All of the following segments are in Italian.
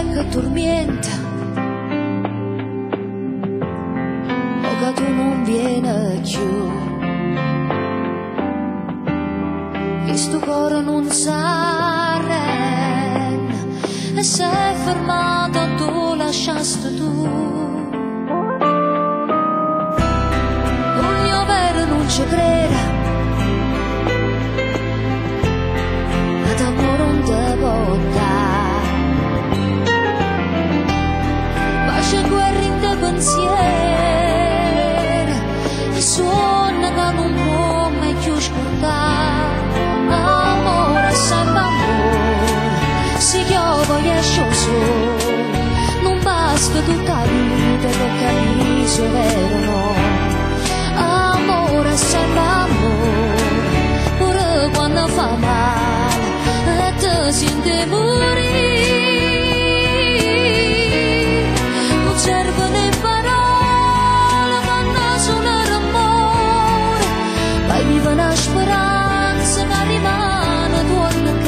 che tormenta, o che tu non vieni più. Questo cuore non s'arrende e sei fermato, tu lasciasti tu. Ogni vero non ci crede, ad amore non te può dare. Pace guerra in te pensiero e suona che non può mai più scordare. Amore sempre amore, se io voglio solo, non basta tutta la vita per capire se è vero o no. Amore sempre amore, pure quando fa male e te senti morire. Non servono le parole, ma non sono l'amore, vai viva una speranza che rimane torna a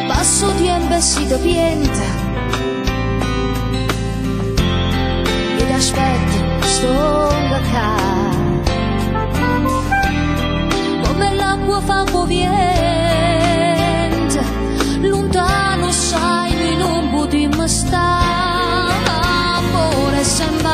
passo tempo e si ti pienta ed aspetto sto qua come l'acqua fa movente lontano sai noi non potremmo stare. Amore sempre